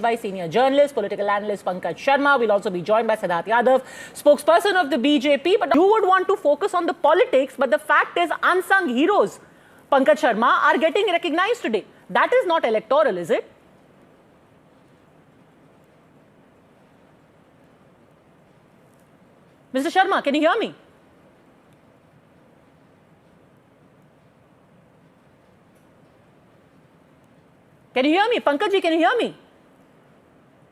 by senior journalist, political analyst PANKAJ Sharma. We'll also be joined by Siddharth Yadav, spokesperson of the BJP. But you would want to focus on the politics, but the fact is unsung heroes, PANKAJ Sharma, are getting recognized today. That is not electoral, is it? Mr. Sharma, can you hear me? Can you hear me? Pankaj ji, can you hear me?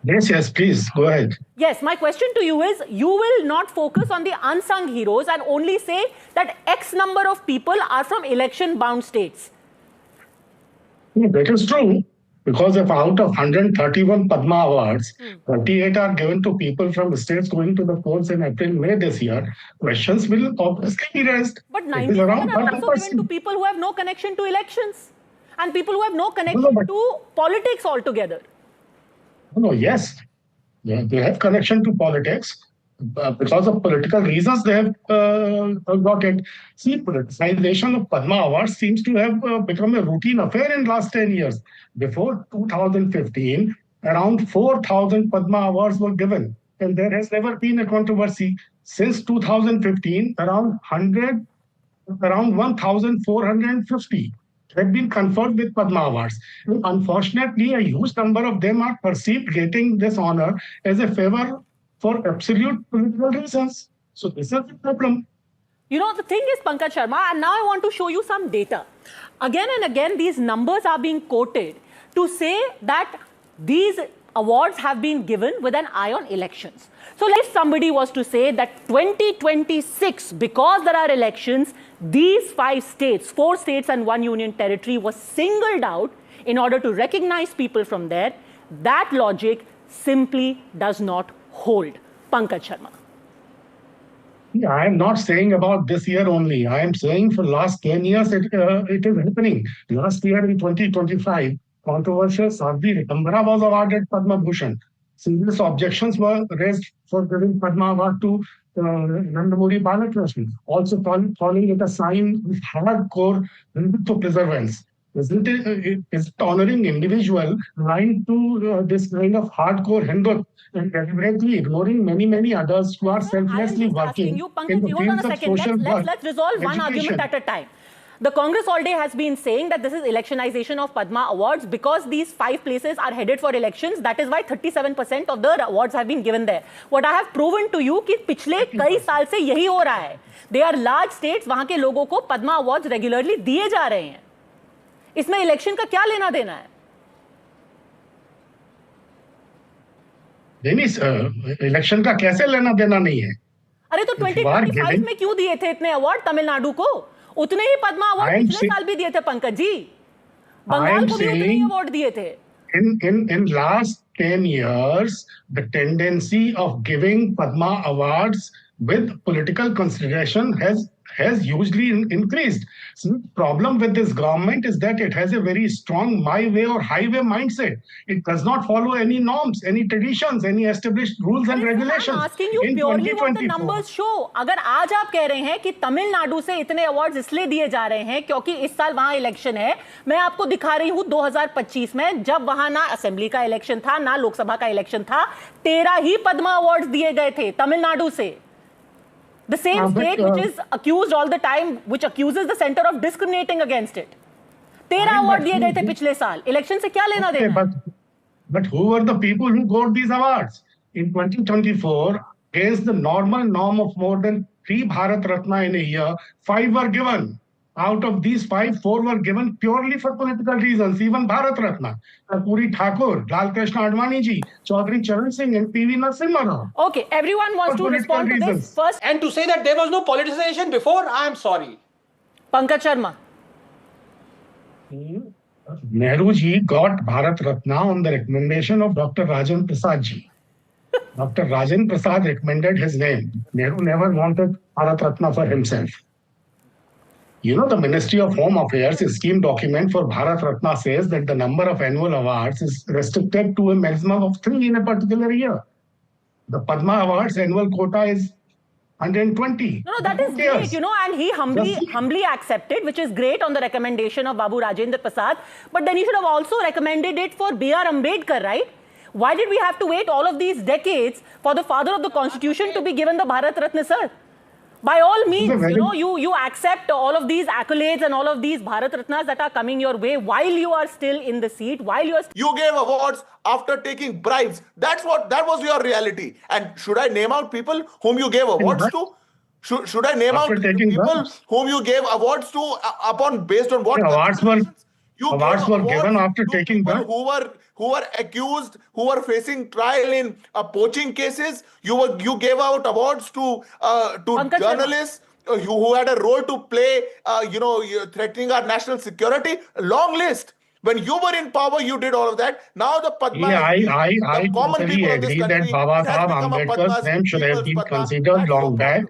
Yes, please, go ahead. Yes, my question to you is, you will not focus on the unsung heroes and only say that X number of people are from election-bound states. That is true, because if out of 131 Padma Awards, 38 are given to people from states going to the polls in April, May this year, questions will obviously be raised. But 97 are also given to people who have no connection to elections and people who have no connection to politics altogether. No, yes, they have connection to politics. Because of political reasons, they have got it. See, politicization of Padma Awards seems to have become a routine affair in last 10 years. Before 2015, around 4,000 Padma Awards were given, and there has never been a controversy. Since 2015, around 1,450 have been conferred with Padma Awards. Unfortunately, a huge number of them are perceived getting this honor as a favor for absolute political reasons. So this is the problem. You know, the thing is, PANKAJ Sharma, and now I want to show you some data. Again and again, these numbers are being quoted to say that these awards have been given with an eye on elections. So if somebody was to say that 2026, because there are elections, these 5 states, 4 states and 1 union territory was singled out in order to recognize people from there, that logic simply does not hold. PANKAJ Sharma. Yeah, I am not saying about this year only. I am saying for last 10 years it is happening. Last year in 2025, controversial Sadhvi Ritambara was awarded Padma Bhushan. Serious objections were raised for giving Padma Award to Nandamuri Balakrishnan, also calling it a sign of hardcore Hindutva preservance. Isn't it honoring individual lying to this kind of hardcore Hindu and deliberately ignoring many others who are selflessly working in the fields of social work? Let's resolve one argument at a time. The Congress all day has been saying that this is electionization of Padma Awards because these 5 places are headed for elections. That is why 37% of the awards have been given there. What I have proven to you कि पिछले कई साल से यही हो रहा है. They are large states, वहाँ के लोगों को Padma Awards regularly दिए जा रहे हैं. इसमें इलेक्शन का क्या लेना देना है? इलेक्शन का कैसे लेना देना नहीं है? अरे तो 2025 में क्यों दिए थे इतने अवार्ड तमिलनाडु को? उतने ही पद्मा अवार्ड पिछले साल भी दिए थे पंकज जी. बंगाल को भी उतने ही अवार्ड दिए थे. In last 10 years, the tendency of giving Padma Awards with political consideration has hugely increased. So the problem with this government is that it has a very strong my way or highway mindset. It does not follow any norms, any traditions, any established rules and regulations. I'm asking you purely what the numbers show. अगर आज आप कह रहे हैं कि तमिलनाडु से इतने awards इसलिए दिए जा रहे हैं क्योंकि इस साल वहां इलेक्शन है, मैं आपको दिखा रही हूं 2025 में जब वहां ना असेंबली का इलेक्शन था ना लोकसभा का इलेक्शन था, 13 ही पद्मा अवार्ड्स दिए गए थे तमिलनाडु से. The same state which is accused all the time, which accuses the center of discriminating against it. 13 award दिए गए थे पिछले साल. इलेक्शन से क्या लेना देना? But who were the people who got these awards? In 2024, against the normal norm of more than 3 Bharat Ratna in a year, 5 were given. Out of these 5, 4 were given purely for political reasons. Even Bharat Ratna, Puri Thakur, Lal Krishna Advani ji, Chaudhary Charan Singh and PV Narasimha Rao. Okay, everyone wants to respond to this first. And to say that there was no politicization before, I am sorry. PANKAJ Sharma. Nehru ji got Bharat Ratna on the recommendation of Dr. Rajan Prasad ji. Dr. Rajan Prasad recommended his name. Nehru never wanted Bharat Ratna for himself. You know, the Ministry of Home Affairs scheme document for Bharat Ratna says that the number of annual awards is restricted to a maximum of 3 in a particular year. The Padma Awards annual quota is 120. No, that is great, you know, and he humbly accepted, which is great on the recommendation of Babu Rajendra Prasad. But then he should have also recommended it for B.R. Ambedkar, right? Why did we have to wait all of these decades for the father of the constitution to be given the Bharat Ratna, sir? By all means, you accept all of these accolades and all of these Bharat Ratnas that are coming your way while you are still in the seat, while you are... You gave awards after taking bribes. That was your reality. And should I name out people whom you gave awards to? Should I name out people whom you gave awards to based on what? Awards were given after taking bribes. Who were accused, who were facing trial in poaching cases. You gave out awards to journalists who had a role to play, threatening our national security. Long list. When you were in power, you did all of that. Now the Padma, I totally agree that Baba Saheb Ambedkar's name should have been considered long back.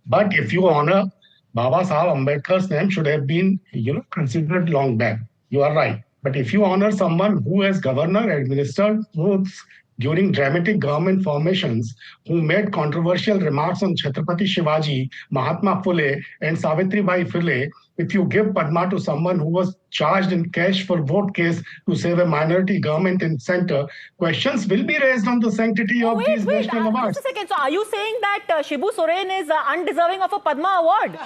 But if you honor Baba Saheb Ambedkar's name should have been, considered long back. You are right. But if you honor someone who as governor administered votes during dramatic government formations, who made controversial remarks on Chhatrapati Shivaji, Mahatma Phule, and Savitribai Phule, if you give Padma to someone who was charged in cash for vote case to save a minority government in center, questions will be raised on the sanctity of these national awards. Just a second. So are you saying that Shibu Soren is undeserving of a Padma award?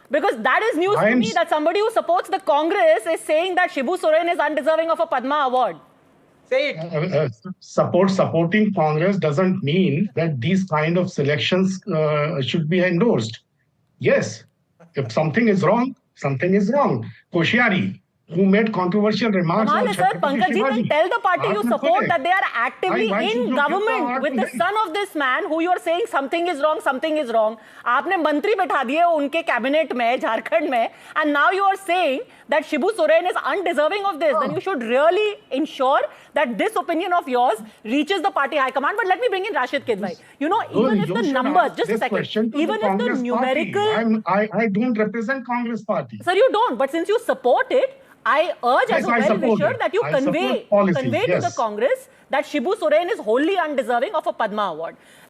Because that is news to me, that somebody who supports the Congress is saying that Shibu Soren is undeserving of a Padma award. Say it. Supporting Congress doesn't mean that these kind of selections should be endorsed. Yes, if something is wrong, something is wrong. Koshyari, who made controversial remarks on PANKAJ, then tell the party you support that they are actively in government with the son of this man who you are saying something is wrong, something is wrong. आपने मंत्री बैठा दिए उनके cabinet में, झारखंड में, and now you are saying that Shibu Soren is undeserving of this. Then you should really ensure that this opinion of yours reaches the party high command. But let me bring in Rashid Kidwai. Even if the numbers, just a second, even if the numerical... I don't represent Congress party. Sir, you don't. But since you support it, I urge as a well-wisher that you convey to the Congress that Shibu Soren is wholly undeserving of a Padma award.